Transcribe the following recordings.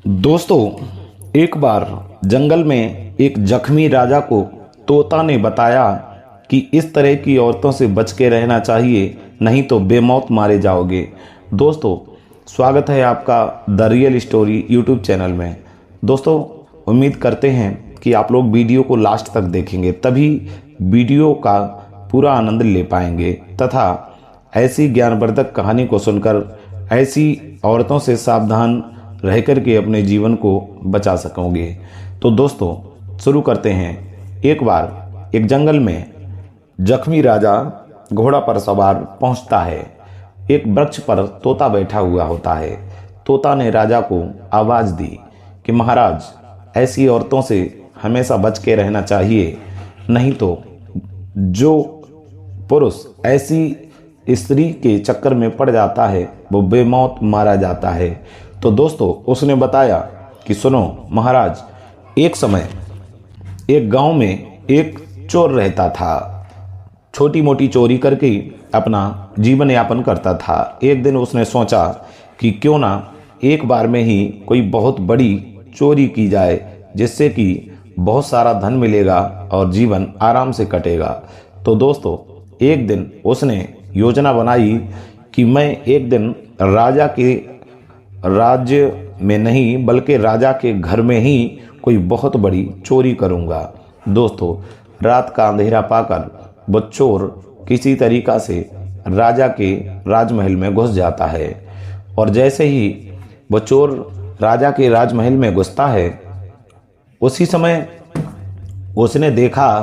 दोस्तों, एक बार जंगल में एक जख्मी राजा को तोता ने बताया कि इस तरह की औरतों से बच के रहना चाहिए, नहीं तो बेमौत मारे जाओगे। दोस्तों, स्वागत है आपका the real story YouTube channel में। दोस्तों, उम्मीद करते हैं कि आप लोग वीडियो को लास्ट तक देखेंगे, तभी वीडियो का पूरा आनंद ले पाएंगे तथा ऐसी ज्ञानवर्धक कहानी को सुनकर ऐसी औरतों से सावधान रह कर के अपने जीवन को बचा सकोगे। तो दोस्तों, शुरू करते हैं। एक बार एक जंगल में जख्मी राजा घोड़ा पर सवार पहुंचता है। एक वृक्ष पर तोता बैठा हुआ होता है। तोता ने राजा को आवाज़ दी कि महाराज, ऐसी औरतों से हमेशा बच के रहना चाहिए, नहीं तो जो पुरुष ऐसी स्त्री के चक्कर में पड़ जाता है वो बेमौत मारा जाता है। तो दोस्तों, उसने बताया कि सुनो महाराज, एक समय एक गांव में एक चोर रहता था। छोटी मोटी चोरी करके अपना जीवन यापन करता था। एक दिन उसने सोचा कि क्यों ना एक बार में ही कोई बहुत बड़ी चोरी की जाए, जिससे कि बहुत सारा धन मिलेगा और जीवन आराम से कटेगा। तो दोस्तों, एक दिन उसने योजना बनाई कि मैं एक दिन राजा के राज्य में नहीं बल्कि राजा के घर में ही कोई बहुत बड़ी चोरी करूंगा। दोस्तों, रात का अंधेरा पाकर वो चोर किसी तरीका से राजा के राजमहल में घुस जाता है। और जैसे ही वो चोर राजा के राजमहल में घुसता है, उसी समय उसने देखा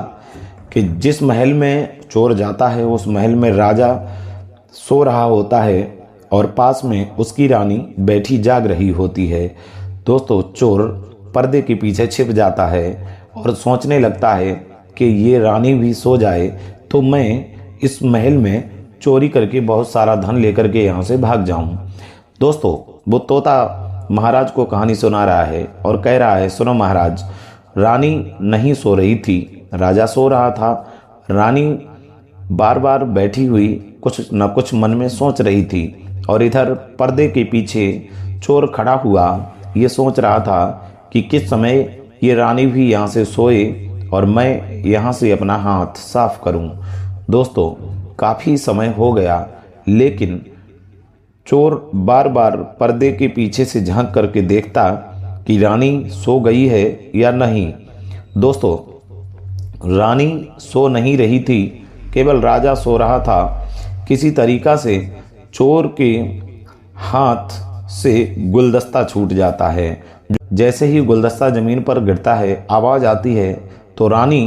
कि जिस महल में चोर जाता है उस महल में राजा सो रहा होता है और पास में उसकी रानी बैठी जाग रही होती है। दोस्तों, चोर पर्दे के पीछे छिप जाता है और सोचने लगता है कि ये रानी भी सो जाए तो मैं इस महल में चोरी करके बहुत सारा धन लेकर के यहाँ से भाग जाऊँ। दोस्तों, वो तोता महाराज को कहानी सुना रहा है और कह रहा है, सुनो महाराज, रानी नहीं सो रही थी, राजा सो रहा था। रानी बार बार बैठी हुई कुछ न कुछ मन में सोच रही थी और इधर पर्दे के पीछे चोर खड़ा हुआ ये सोच रहा था कि किस समय ये रानी भी यहाँ से सोए और मैं यहाँ से अपना हाथ साफ करूँ। दोस्तों, काफ़ी समय हो गया, लेकिन चोर बार बार पर्दे के पीछे से झांक करके देखता कि रानी सो गई है या नहीं। दोस्तों, रानी सो नहीं रही थी, केवल राजा सो रहा था। किसी तरीका से चोर के हाथ से गुलदस्ता छूट जाता है। जैसे ही गुलदस्ता ज़मीन पर गिरता है, आवाज़ आती है तो रानी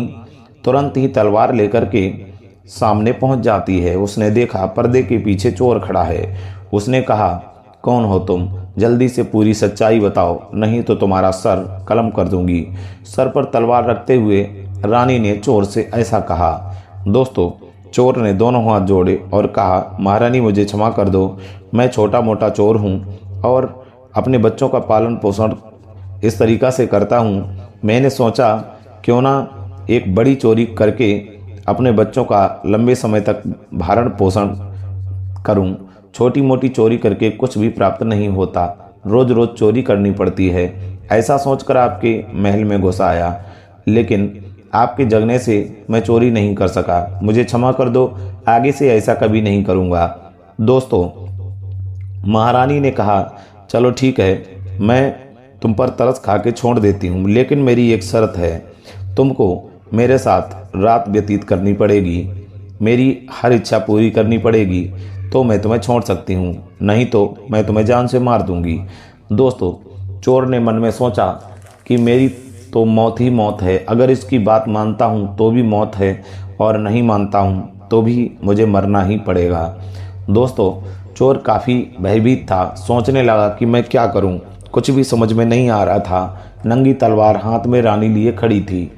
तुरंत ही तलवार लेकर के सामने पहुंच जाती है। उसने देखा पर्दे के पीछे चोर खड़ा है। उसने कहा, कौन हो तुम? जल्दी से पूरी सच्चाई बताओ, नहीं तो तुम्हारा सर कलम कर दूंगी। सर पर तलवार रखते हुए रानी ने चोर से ऐसा कहा। दोस्तों, चोर ने दोनों हाथ जोड़े और कहा, महारानी मुझे क्षमा कर दो, मैं छोटा मोटा चोर हूँ और अपने बच्चों का पालन पोषण इस तरीक़ा से करता हूँ। मैंने सोचा क्यों ना एक बड़ी चोरी करके अपने बच्चों का लंबे समय तक भरण पोषण करूँ। छोटी मोटी चोरी करके कुछ भी प्राप्त नहीं होता, रोज़ रोज़ चोरी करनी पड़ती है। ऐसा सोचकर आपके महल में घुस आया, लेकिन आपके जगने से मैं चोरी नहीं कर सका। मुझे क्षमा कर दो, आगे से ऐसा कभी नहीं करूँगा। दोस्तों, महारानी ने कहा, चलो ठीक है, मैं तुम पर तरस खा के छोड़ देती हूँ, लेकिन मेरी एक शर्त है, तुमको मेरे साथ रात व्यतीत करनी पड़ेगी, मेरी हर इच्छा पूरी करनी पड़ेगी, तो मैं तुम्हें छोड़ सकती हूँ, नहीं तो मैं तुम्हें जान से मार दूँगी। दोस्तों, चोर ने मन में सोचा कि मेरी तो मौत ही मौत है, अगर इसकी बात मानता हूँ तो भी मौत है और नहीं मानता हूँ तो भी मुझे मरना ही पड़ेगा। दोस्तों, चोर काफ़ी भयभीत था, सोचने लगा कि मैं क्या करूँ, कुछ भी समझ में नहीं आ रहा था। नंगी तलवार हाथ में रानी लिए खड़ी थी।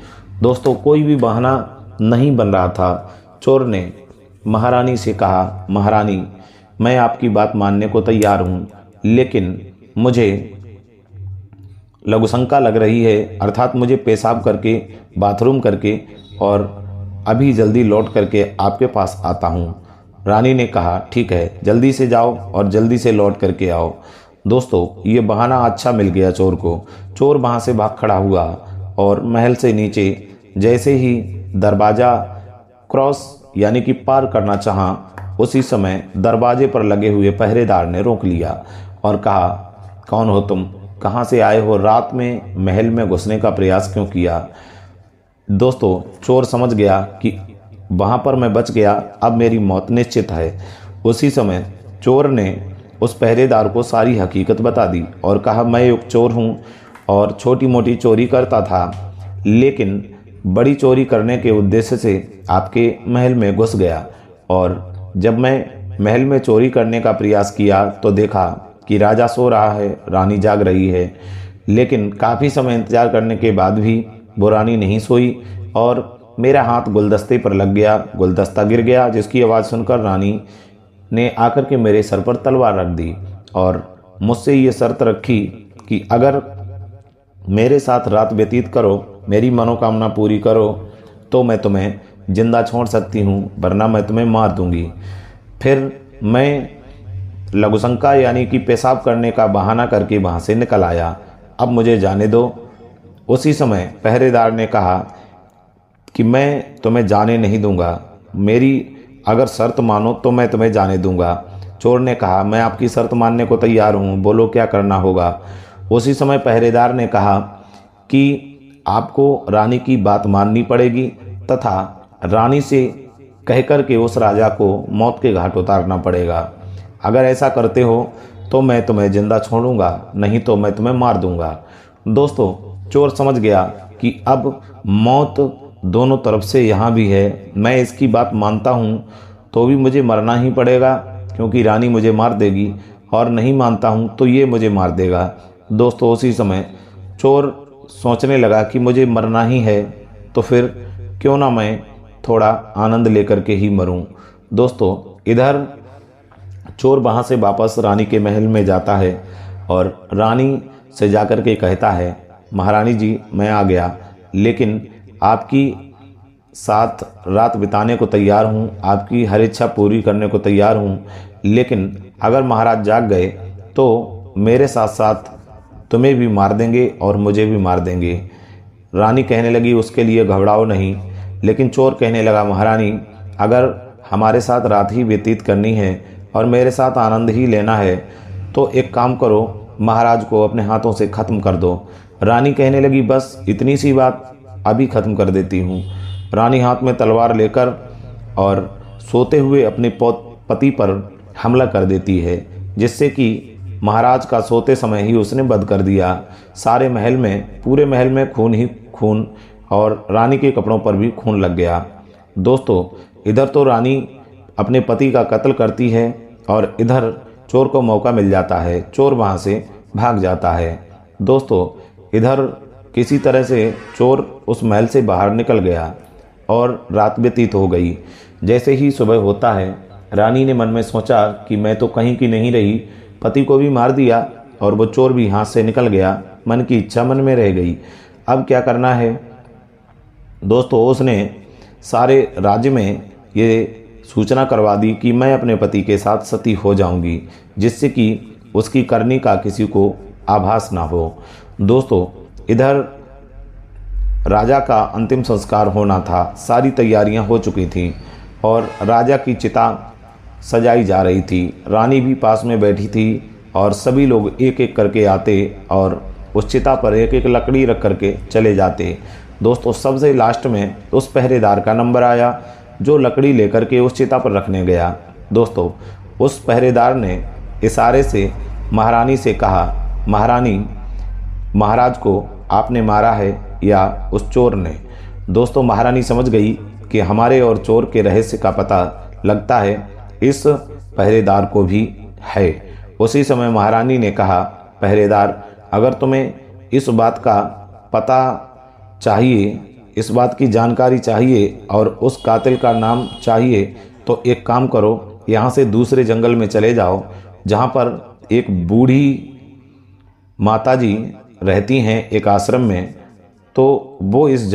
दोस्तों, कोई भी बहाना नहीं बन रहा था। चोर ने महारानी से कहा, महारानी, मैं आपकी बात मानने को तैयार हूँ, लेकिन मुझे लघुशंका लग रही है, अर्थात मुझे पेशाब करके, बाथरूम करके और अभी जल्दी लौट करके आपके पास आता हूँ। रानी ने कहा, ठीक है, जल्दी से जाओ और जल्दी से लौट करके आओ। दोस्तों ये बहाना अच्छा मिल गया चोर को। चोर वहाँ से भाग खड़ा हुआ और महल से नीचे जैसे ही दरवाज़ा क्रॉस यानी कि पार करना चाहा, उसी समय दरवाजे पर लगे हुए पहरेदार ने रोक लिया और कहा, कौन हो तुम, कहाँ से आए हो, रात में महल में घुसने का प्रयास क्यों किया। दोस्तों चोर समझ गया कि वहाँ पर मैं बच गया, अब मेरी मौत निश्चित है। उसी समय चोर ने उस पहरेदार को सारी हकीकत बता दी और कहा, मैं एक चोर हूँ और छोटी मोटी चोरी करता था, लेकिन बड़ी चोरी करने के उद्देश्य से आपके महल में घुस गया, और जब मैं महल में चोरी करने का प्रयास किया तो देखा कि राजा सो रहा है, रानी जाग रही है, लेकिन काफ़ी समय इंतजार करने के बाद भी वो रानी नहीं सोई और मेरा हाथ गुलदस्ते पर लग गया, गुलदस्ता गिर गया, जिसकी आवाज़ सुनकर रानी ने आकर के मेरे सर पर तलवार रख दी और मुझसे ये शर्त रखी कि अगर मेरे साथ रात व्यतीत करो, मेरी मनोकामना पूरी करो, तो मैं तुम्हें जिंदा छोड़ सकती हूँ, वरना मैं तुम्हें मार दूंगी। फिर मैं लघुशंका यानी कि पेशाब करने का बहाना करके वहाँ से निकल आया। अब मुझे जाने दो। उसी समय पहरेदार ने कहा कि मैं तुम्हें जाने नहीं दूंगा, मेरी अगर शर्त मानो तो मैं तुम्हें जाने दूंगा। चोर ने कहा, मैं आपकी शर्त मानने को तैयार हूँ, बोलो क्या करना होगा। उसी समय पहरेदार ने कहा कि आपको रानी की बात माननी पड़ेगी तथा रानी से कहकर के उस राजा को मौत के घाट उतारना पड़ेगा। अगर ऐसा करते हो तो मैं तुम्हें जिंदा छोड़ूंगा, नहीं तो मैं तुम्हें मार दूंगा। दोस्तों चोर समझ गया कि अब मौत दोनों तरफ से यहाँ भी है, मैं इसकी बात मानता हूँ तो भी मुझे मरना ही पड़ेगा, क्योंकि रानी मुझे मार देगी, और नहीं मानता हूँ तो ये मुझे मार देगा। दोस्तों उसी समय चोर सोचने लगा कि मुझे मरना ही है तो फिर क्यों ना मैं थोड़ा आनंद लेकर के ही मरूं। दोस्तों इधर चोर वहाँ से वापस रानी के महल में जाता है और रानी से जाकर के कहता है, महारानी जी मैं आ गया, लेकिन आपकी साथ रात बिताने को तैयार हूँ, आपकी हर इच्छा पूरी करने को तैयार हूँ, लेकिन अगर महाराज जाग गए तो मेरे साथ साथ तुम्हें भी मार देंगे और मुझे भी मार देंगे। रानी कहने लगी, उसके लिए घबराओ नहीं। लेकिन चोर कहने लगा, महारानी अगर हमारे साथ रात ही व्यतीत करनी है और मेरे साथ आनंद ही लेना है तो एक काम करो, महाराज को अपने हाथों से ख़त्म कर दो। रानी कहने लगी, बस इतनी सी बात, अभी ख़त्म कर देती हूँ। रानी हाथ में तलवार लेकर और सोते हुए अपने पति पर हमला कर देती है, जिससे कि महाराज का सोते समय ही उसने वध कर दिया। सारे महल में, पूरे महल में खून ही खून, और रानी के कपड़ों पर भी खून लग गया। दोस्तों इधर तो रानी अपने पति का कत्ल करती है और इधर चोर को मौका मिल जाता है, चोर वहाँ से भाग जाता है। दोस्तों इधर किसी तरह से चोर उस महल से बाहर निकल गया और रात व्यतीत हो गई। जैसे ही सुबह होता है, रानी ने मन में सोचा कि मैं तो कहीं की नहीं रही, पति को भी मार दिया और वो चोर भी हाथ से निकल गया, मन की इच्छा मन में रह गई, अब क्या करना है। दोस्तों उसने सारे राज्य में ये सूचना करवा दी कि मैं अपने पति के साथ सती हो जाऊंगी, जिससे कि उसकी करनी का किसी को आभास ना हो। दोस्तों इधर राजा का अंतिम संस्कार होना था, सारी तैयारियां हो चुकी थीं और राजा की चिता सजाई जा रही थी। रानी भी पास में बैठी थी और सभी लोग एक एक करके आते और उस चिता पर एक एक लकड़ी रख करके चले जाते। दोस्तों सबसे लास्ट में उस पहरेदार का नंबर आया जो लकड़ी लेकर के उस चिता पर रखने गया। दोस्तों उस पहरेदार ने इशारे से महारानी से कहा, महारानी महाराज को आपने मारा है या उस चोर ने। दोस्तों महारानी समझ गई कि हमारे और चोर के रहस्य का पता लगता है इस पहरेदार को भी है। उसी समय महारानी ने कहा, पहरेदार अगर तुम्हें इस बात का पता चाहिए, इस बात की जानकारी चाहिए और उस कातिल का नाम चाहिए तो एक काम करो, यहाँ से दूसरे जंगल में चले जाओ जहाँ पर एक बूढ़ी माताजी रहती हैं एक आश्रम में, तो वो इस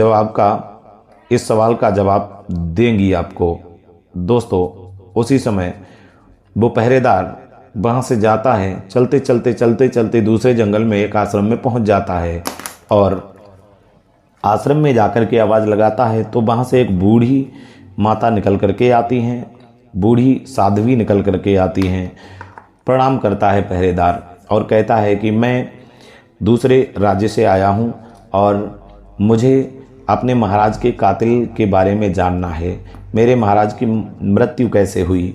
सवाल का जवाब देंगी आपको। दोस्तों उसी समय वो पहरेदार वहाँ से जाता है, चलते चलते चलते चलते दूसरे जंगल में एक आश्रम में पहुँच जाता है और आश्रम में जाकर के आवाज़ लगाता है तो वहाँ से एक बूढ़ी माता निकल करके आती हैं, बूढ़ी साध्वी निकल करके आती हैं। प्रणाम करता है पहरेदार और कहता है कि मैं दूसरे राज्य से आया हूँ और मुझे अपने महाराज के कातिल के बारे में जानना है। मेरे महाराज की मृत्यु कैसे हुई,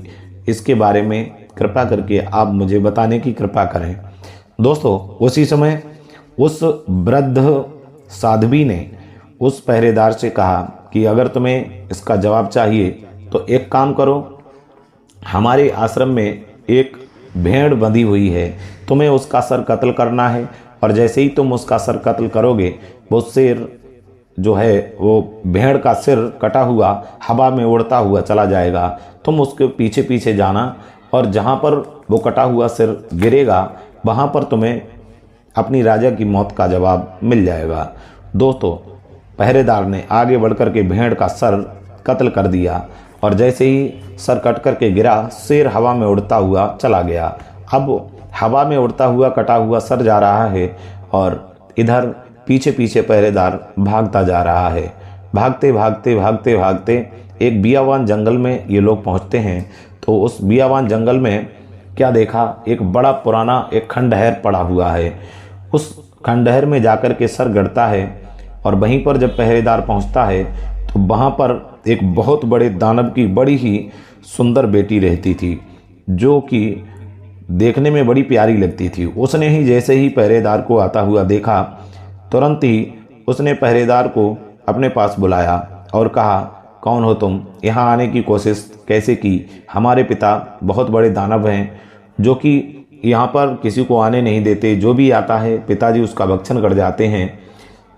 इसके बारे में कृपा करके आप मुझे बताने की कृपा करें। दोस्तों, उसी समय उस वृद्ध साध्वी ने उस पहरेदार से कहा कि अगर तुम्हें इसका जवाब चाहिए तो एक काम करो, हमारे आश्रम में एक भेड़ बंधी हुई है, तुम्हें उसका सर कत्ल करना है और जैसे ही तुम उसका सर कत्ल करोगे वो सिर जो है वो भेड़ का सिर कटा हुआ हवा में उड़ता हुआ चला जाएगा। तुम उसके पीछे पीछे जाना और जहाँ पर वो कटा हुआ सिर गिरेगा वहाँ पर तुम्हें अपनी राजा की मौत का जवाब मिल जाएगा। दोस्तों, पहरेदार ने आगे बढ़कर के भेड़ का सर कत्ल कर दिया और जैसे ही सर कट करके गिरा, शेर हवा में उड़ता हुआ चला गया। अब हवा में उड़ता हुआ कटा हुआ सर जा रहा है और इधर पीछे पीछे पहरेदार भागता जा रहा है। भागते भागते भागते भागते एक बियावान जंगल में ये लोग पहुंचते हैं। तो उस बियावान जंगल में क्या देखा, एक बड़ा पुराना एक खंडहर पड़ा हुआ है। उस खंडहर में जाकर के सर गड़ता है और वहीं पर जब पहरेदार पहुंचता है तो वहाँ पर एक बहुत बड़े दानव की बड़ी ही सुंदर बेटी रहती थी, जो कि देखने में बड़ी प्यारी लगती थी। उसने ही जैसे ही पहरेदार को आता हुआ देखा, तुरंत ही उसने पहरेदार को अपने पास बुलाया और कहा, कौन हो तुम, यहाँ आने की कोशिश कैसे की? हमारे पिता बहुत बड़े दानव हैं जो कि यहाँ पर किसी को आने नहीं देते, जो भी आता है पिताजी उसका भक्षण कर जाते हैं।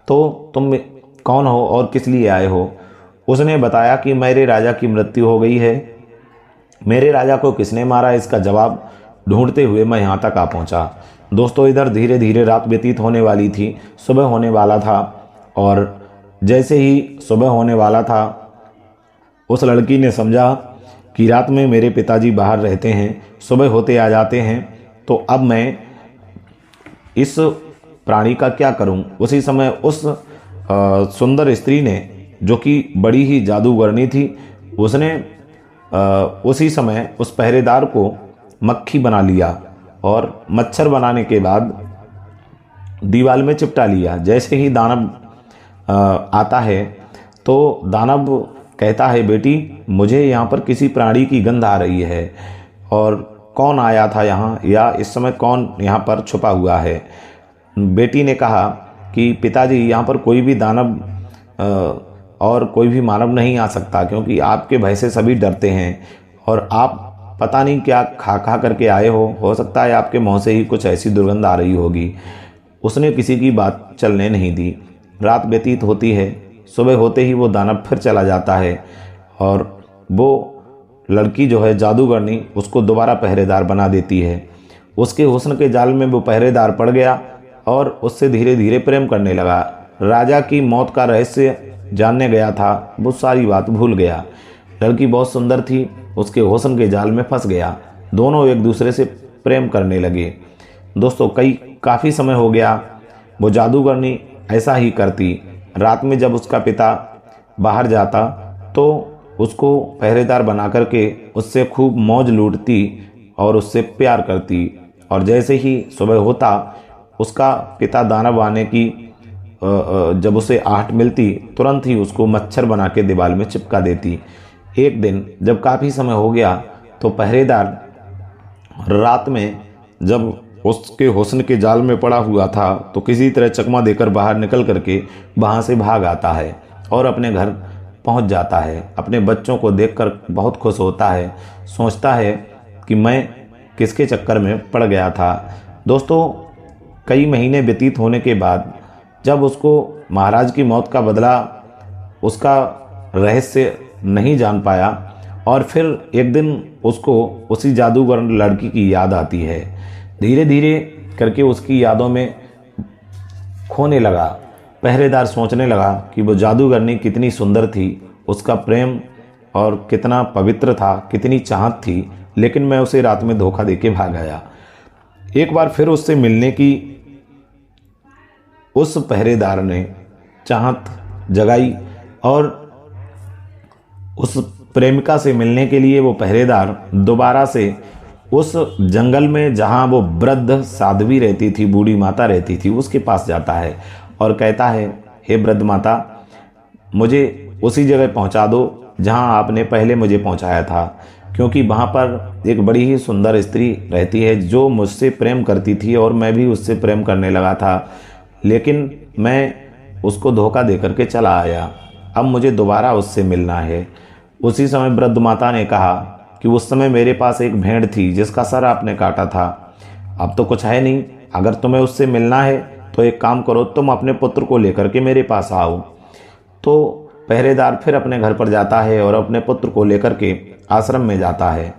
तो तुम कौन हो और किस लिए आए हो? उसने बताया कि मेरे राजा की मृत्यु हो गई है। मेरे राजा को किसने मारा, इसका जवाब ढूंढते हुए मैं यहाँ तक आ पहुँचा। दोस्तों, इधर धीरे धीरे रात व्यतीत होने वाली थी, सुबह होने वाला था और जैसे ही सुबह होने वाला था उस लड़की ने समझा कि रात में मेरे पिताजी बाहर रहते हैं, सुबह होते आ जाते हैं, तो अब मैं इस प्राणी का क्या करूं? उसी समय उस सुंदर स्त्री ने, जो कि बड़ी ही जादूगरनी थी, उसने उसी समय उस पहरेदार को मक्खी बना लिया और मच्छर बनाने के बाद दीवार में चिपटा लिया। जैसे ही दानव आता है तो दानव कहता है, बेटी मुझे यहाँ पर किसी प्राणी की गंध आ रही है और कौन आया था यहाँ, या इस समय कौन यहाँ पर छुपा हुआ है? बेटी ने कहा कि पिताजी यहाँ पर कोई भी दानव और कोई भी मानव नहीं आ सकता, क्योंकि आपके भय से सभी डरते हैं और आप पता नहीं क्या खा खा करके आए हो सकता है आपके मुँह से ही कुछ ऐसी दुर्गंध आ रही होगी। उसने किसी की बात चलने नहीं दी। रात व्यतीत होती है, सुबह होते ही वो दानव फिर चला जाता है और वो लड़की जो है जादूगरनी उसको दोबारा पहरेदार बना देती है। उसके हुस्न के जाल में वो पहरेदार पड़ गया और उससे धीरे धीरे प्रेम करने लगा। राजा की मौत का रहस्य जानने गया था, वो सारी बात भूल गया। लड़की बहुत सुंदर थी, उसके हुस्न के जाल में फंस गया। दोनों एक दूसरे से प्रेम करने लगे। दोस्तों, काफ़ी समय हो गया वो जादूगरनी ऐसा ही करती। रात में जब उसका पिता बाहर जाता तो उसको पहरेदार बना करके उससे खूब मौज लूटती और उससे प्यार करती, और जैसे ही सुबह होता उसका पिता दानव आने की जब उसे आहट मिलती, तुरंत ही उसको मच्छर बना के दीवार में चिपका देती। एक दिन जब काफ़ी समय हो गया तो पहरेदार रात में जब उसके हुस्न के जाल में पड़ा हुआ था तो किसी तरह चकमा देकर बाहर निकल करके वहाँ से भाग आता है और अपने घर पहुँच जाता है। अपने बच्चों को देखकर बहुत खुश होता है, सोचता है कि मैं किसके चक्कर में पड़ गया था। दोस्तों, कई महीने व्यतीत होने के बाद जब उसको महाराज की मौत का बदला, उसका रहस्य नहीं जान पाया और फिर एक दिन उसको उसी जादूगर लड़की की याद आती है। धीरे धीरे करके उसकी यादों में खोने लगा। पहरेदार सोचने लगा कि वो जादूगरनी कितनी सुंदर थी, उसका प्रेम और कितना पवित्र था, कितनी चाहत थी, लेकिन मैं उसे रात में धोखा देके भाग आया। एक बार फिर उससे मिलने की उस पहरेदार ने चाहत जगाई और उस प्रेमिका से मिलने के लिए वो पहरेदार दोबारा से उस जंगल में जहाँ वो वृद्ध साध्वी रहती थी, बूढ़ी माता रहती थी, उसके पास जाता है और कहता है, हे वृद्ध माता, मुझे उसी जगह पहुँचा दो जहाँ आपने पहले मुझे पहुँचाया था, क्योंकि वहाँ पर एक बड़ी ही सुंदर स्त्री रहती है जो मुझसे प्रेम करती थी और मैं भी उससे प्रेम करने लगा था, लेकिन मैं उसको धोखा दे करके चला आया। अब मुझे दोबारा उससे मिलना है। उसी समय वृद्ध माता ने कहा कि उस समय मेरे पास एक भेड़ थी जिसका सर आपने काटा था, अब तो कुछ है नहीं। अगर तुम्हें उससे मिलना है तो एक काम करो, तुम अपने पुत्र को लेकर के मेरे पास आओ। तो पहरेदार फिर अपने घर पर जाता है और अपने पुत्र को लेकर के आश्रम में जाता है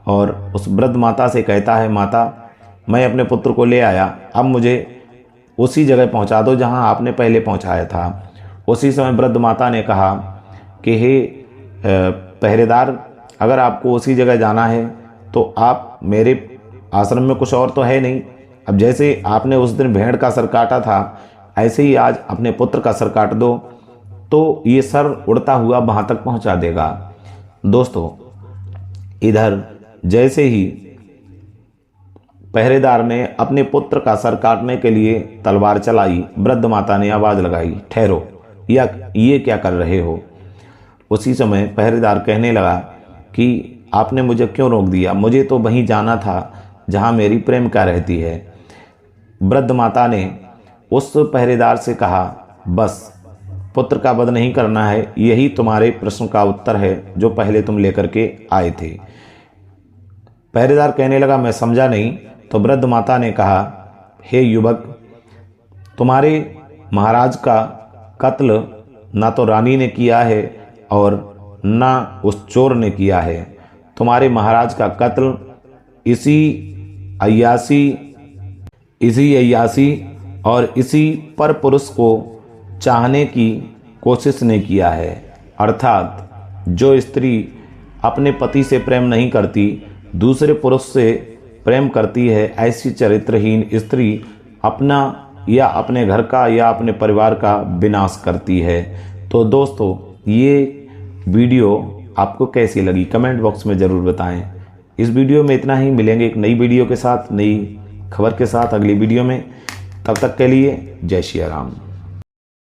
और उस वृद्ध माता से कहता है, माता, मैं अपने पुत्र को ले आया, अब मुझे उसी जगह पहुंचा दो जहां आपने पहले पहुंचाया था। उसी समय वृद्ध माता ने कहा कि हे पहरेदार, अगर आपको उसी जगह जाना है तो आप मेरे आश्रम में कुछ और तो है नहीं। अब जैसे आपने उस दिन भेड़ का सर काटा था, ऐसे ही आज अपने पुत्र का सर काट दो तो ये सर उड़ता हुआ वहाँ तक पहुँचा देगा। दोस्तों, इधर जैसे ही पहरेदार ने अपने पुत्र का सर काटने के लिए तलवार चलाई, वृद्ध माता ने आवाज़ लगाई, ठहरो, या ये क्या कर रहे हो। उसी समय पहरेदार कहने लगा कि आपने मुझे क्यों रोक दिया, मुझे तो वहीं जाना था जहाँ मेरी प्रेमिका रहती है। वृद्ध माता ने उस पहरेदार से कहा, बस पुत्र का वध नहीं करना है, यही तुम्हारे प्रश्न का उत्तर है जो पहले तुम लेकर के आए थे। पहरेदार कहने लगा, मैं समझा नहीं। तो वृद्ध माता ने कहा, हे युवक, तुम्हारे महाराज का कत्ल ना तो रानी ने किया है और ना उस चोर ने किया है। तुम्हारे महाराज का कत्ल इसी अय्यासी और इसी पर पुरुष को चाहने की कोशिश ने किया है। अर्थात जो स्त्री अपने पति से प्रेम नहीं करती, दूसरे पुरुष से प्रेम करती है, ऐसी चरित्रहीन स्त्री अपना या अपने घर का या अपने परिवार का विनाश करती है। तो दोस्तों, ये वीडियो आपको कैसी लगी कमेंट बॉक्स में ज़रूर बताएं। इस वीडियो में इतना ही, मिलेंगे एक नई वीडियो के साथ, नई खबर के साथ अगली वीडियो में। तब तक के लिए जय श्री राम।